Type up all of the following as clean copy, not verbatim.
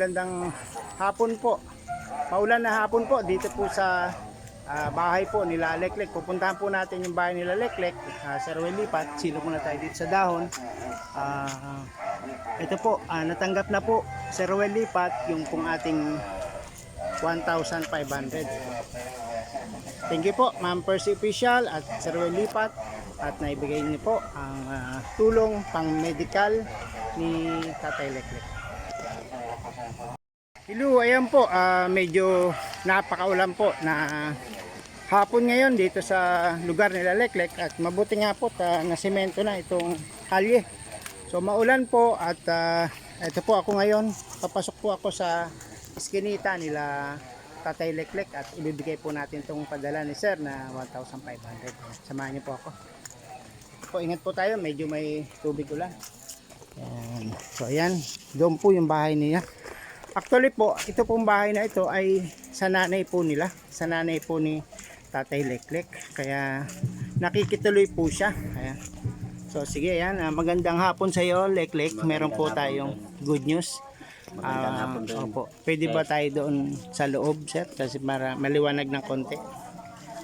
magandang hapon po. Maulan na hapon po dito po sa bahay po nila Leklek. Pupuntahan po natin yung bahay nila Leklek, Sir Ruel Lipat. Silo muna tayo dito sa dahon. Ito po, natanggap na po Sir Ruel Lipat yung pong ating 1,500. Thank you po Ma'am Percy Official at Sir Ruel Lipat at naibigay niyo po ang tulong pang medical ni Tatay Leklek. Hello, ayan po, medyo napakaulan po na hapon ngayon dito sa lugar nila Leklek at mabuti nga po na semento na itong kalye. So maulan po at ito po ako ngayon, papasok po ako sa iskinita nila Tatay Leklek at ibibigay po natin itong padala ni Sir na 1,500. Samahan niyo po ako. Po, ingat po tayo, medyo may tubig ulan. Ayan. So ayan, doon po yung bahay niya. Actually po, ito pong bahay na ito ay sa nanay po nila, sa nanay po ni Tatay Leklek. Kaya nakikituloy po siya. Ayan. So sige, ayan, magandang hapon sa iyo Leklek. Meron po tayong good news. Opo. Pwede ba tayo doon sa loob, sir? Kasi para maliwanag ng konti.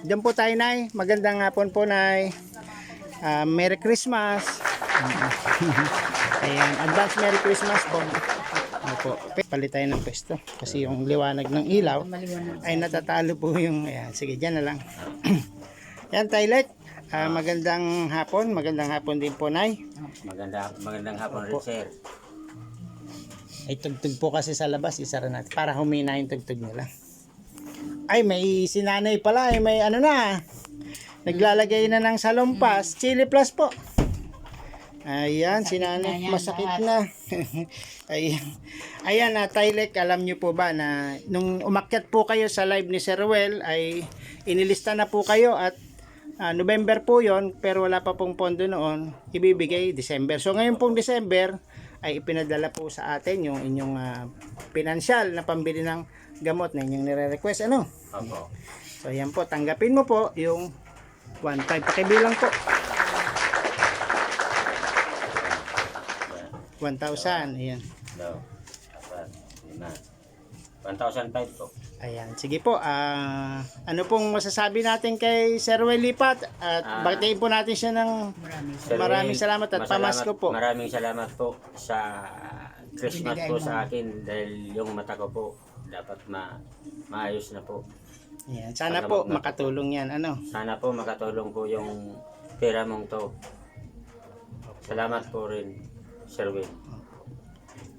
Diyan po tayo, Nay. Magandang hapon po, Nay. Merry Christmas. Ayan, advance Merry Christmas po. Opo. Palit tayo ng pwesto kasi yung liwanag ng ilaw ay natatalo po yung ayan. Sige, dyan na lang. Yan, Taylek. Magandang hapon din po, Nay. Magandang hapon rin, sir. Ay, tugtog po kasi sa labas, isara natin para humina yung tugtog nila. Ay, may sinanay pala, ay may ano na. Naglalagay na ng salompas, chili plus po. Ayan, sinanay, masakit na. Ayan, Taylek, alam nyo po ba na nung umakyat po kayo sa live ni Sir Ruel ay inilista na po kayo at November po yon, pero wala pa pong pondo noon, ibibigay December. So ngayon pong December ay ipinadala po sa atin yung inyong pinansyal na pambili ng gamot na inyong nire-request. Ano? Opo. So ayan po, tanggapin mo po yung 1,500. Pakibilang po. 1,000. Ayan. No. 1,005 po. Ayan. Sige po. Ano pong masasabi natin kay Sir Ruel Lipat? At batiin po natin siya ng maraming salamat at pamasko po. Maraming salamat po sa Christmas po sa akin dahil yung mata ko po dapat maayos na po. Ayan. Sana po makatulong yan. Ano? Sana po makatulong po yung pera mong to. Salamat po rin, Sir Will.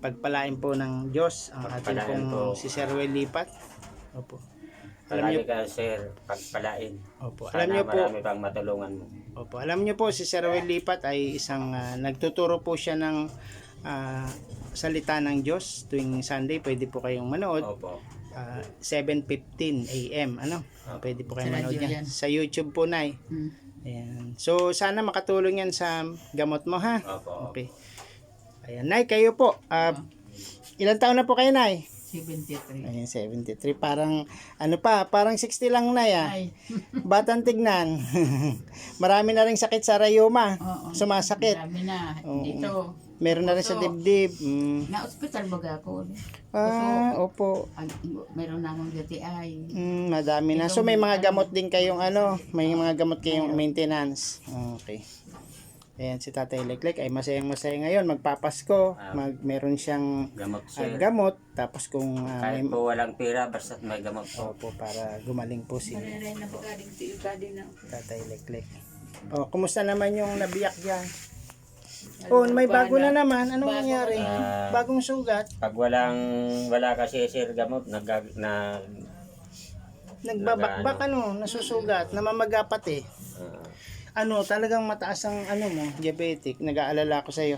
Pagpalain po ng Diyos ang ating pong si Sir Ruel Lipat. Opo. Alam niyo ka, Sir, pagpalain. Opo. Sana Alam niyo po, marami pang matulungan mo. opo. Alam niyo po si Sir Ruel Lipat ay isang nagtuturo po siya ng salita ng Diyos tuwing Sunday. Pwede po kayong manood. Opo. 7:15 AM. Ano? Pwede po kayong manood yan. Sa YouTube po, Nay. Ayan. So sana makatulong yan sa gamot mo, ha? Opo. Okay. Ayan, Nay, kayo po. Ilang taon na po kayo, Nay? 73. Ayan, 73. Parang, parang 60 lang, Nay, Ay. Batang tignan. Marami na rin sakit sa rayuma. Oo. Sumasakit. Marami na. Oo. Dito. Meron na rin sa dibdib. Na-hospital baga ako. Opo. Meron na akong UTI. Madami na. So, may mga gamot din kayong may mga gamot kayong maintenance. Okay. Ayan, si Tatay Leklek ay masayang-masaya ngayon. Magpapasko. Meron siyang Gamot, sir. gamot. Tapos kung Kahit po walang pera, basta may gamot po. opo, para gumaling po si Marinay na pagaling na. Tatay Leklek. Kumusta naman yung nabiyak dyan? May bago na naman. Anong nangyari? Bagong sugat. Pag wala kasi, sir, gamot, Nagbabakbak, nasusugat. Namamagapat eh. Talagang mataas ang mo, diabetic. Nag-aalala ako sa iyo.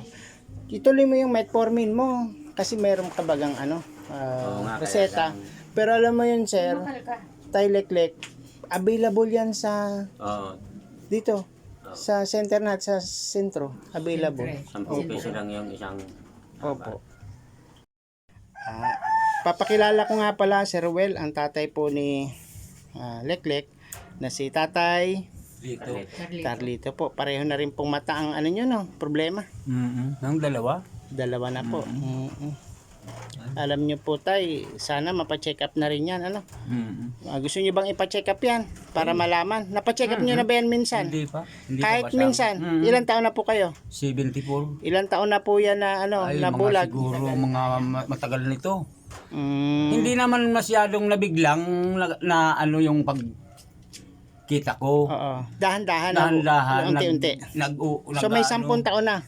Ituloy mo yung metformin mo kasi meron ka bagang reseta. Pero alam mo yun, sir, Tatay Leklek, available yan sa dito sa center sa sentro, available. 10 piso lang yung isang. Opo. Papakilala ko nga pala, Sir Ruel, ang tatay po ni Leklek na si Tatay Carlito po. Pareho na rin pong mata ang nyo, no? Problema. Ang dalawa? Dalawa na po. Alam nyo po tay, sana mapacheck up na rin yan. Ano? Gusto nyo bang ipacheck up yan para malaman? Napacheck up nyo na ba yan minsan? Hindi pa. Hindi Kahit pa minsan, ilang taon na po kayo? 74. Ilang taon na po yan na Ay, nabulag? mga siguro mga matagal nito. Mm, Hindi naman masyadong nabiglang na ano yung pagkita ko. oo. Dahan-dahan. Dahan-dahan. Unti-unti. So may 10 taon na.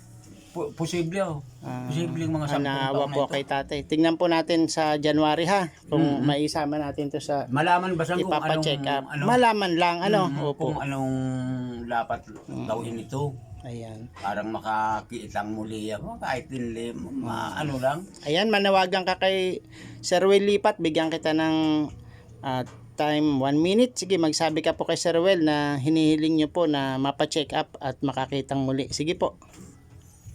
Posible oh. Ah, Posible mga 10 naawa taon po na ito. kay tatay. Tingnan po natin sa January ha. Kung maisama natin to sa Malaman ba siyang kung ipapacheck up. anong, Malaman lang. Ano? kung Opo. anong dapat gawin ito. Ayan. Parang makakitang muli ako. Kahit hindi, ano lang. Ayan, manawagan ka kay Sir Will Lipat. Bigyan kita ng time 1 minute. Sige, magsabi ka po kay Sir Will na hinihiling nyo po na mapacheck up at makakitang muli. Sige po.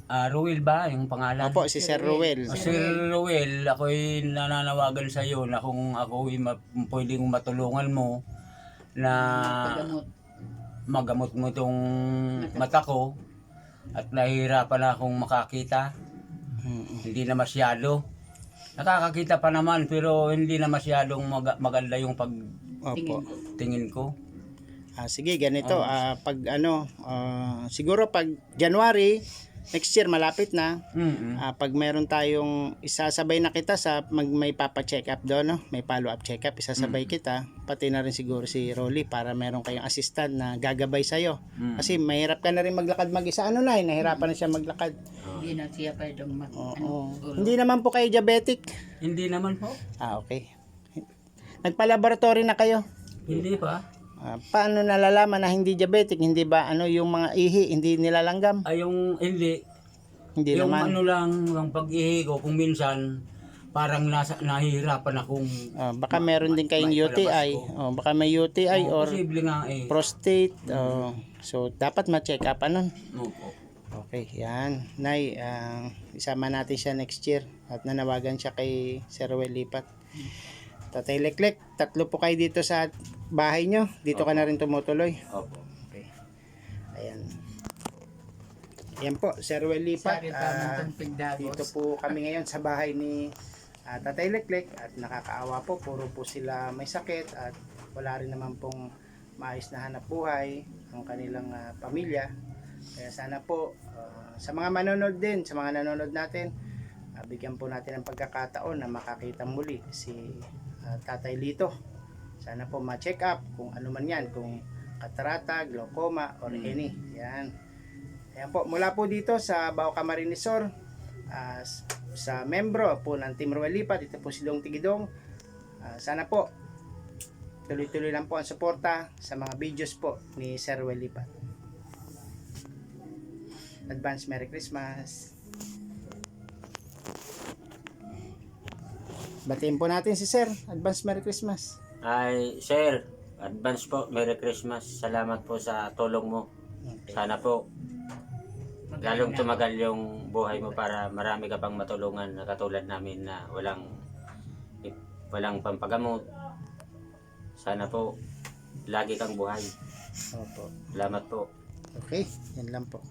Ruel ba yung pangalan? Opo, si Sir Ruel. Sir Ruel, ako'y nananawagan sa iyo na kung ako'y pwedeng matulungan mo na Pagamot. magamot mo itong mata ko at nahihirapan akong makakita. Hindi na masyado. Nakakakita pa naman pero hindi na masyadong maganda yung Opo. pagtingin ko. Sige, ganito. Pag siguro pag January, next year malapit na. Pag meron tayong isasabay na kita sa may papa-check up doon, no? May follow-up check up, isasabay kita, pati na rin siguro si Rolly para meron kayong assistant na gagabay sa'yo. Kasi mahirap ka na rin maglakad mag-isa. Nahirapan na siya maglakad. Hindi na siya pwedeng Oo. Hindi naman po kayo diabetic. Hindi naman po. Okay. Nagpa-laboratory na kayo. Hindi pa. Paano nalalaman na hindi diabetic? Hindi ba yung mga ihi hindi nilalanggam? Ay yung hindi. Hindi Yung naman. ano lang, yung pag-ihi ko, kung minsan, parang nahihirapan akong Baka meron din kayong UTI. Baka may UTI or posible nga eh. prostate. So, dapat ma-check up. Opo. Okay, yan. Nay, isama natin siya next year. At nanawagan siya kay Sir Ruel Lipat. Tatay Leklek, 3 po kayo dito sa bahay nyo. Dito ka na rin tumutuloy. Opo. Okay. Ayan. Ayan po, Sir Ruel Lipat. Sari pa mong pigdagos. Dito po kami ngayon sa bahay ni Tatay Leklek at nakakaawa po, puro po sila may sakit at wala rin naman pong maayos na hanap buhay ang kanilang pamilya. Kaya sana po sa mga manonood din, sa mga nanonood natin, bigyan po natin ng pagkakataon na makakita muli si Tatay Lito. Sana po ma-check up kung ano man yan, kung katarata, glaucoma, or any. Yan. Ayan po, mula po dito sa Bao Camarinesor, sa membro po ng Team Ruel Lipat, dito po si Dong Tigidong. Sana po, tuloy-tuloy lang po ang suporta sa mga videos po ni Sir Ruel Lipat. Advance Merry Christmas! Batiin po natin si Sir. Advance Merry Christmas! Ay, sir, advance po, Merry Christmas. Salamat po sa tulong mo. Okay. Sana po, lalong tumagal yung buhay mo para marami ka pang matulungan na katulad namin na walang pampagamot. Sana po, lagi kang buhay. Opo. Salamat po. Okay, yan lang po.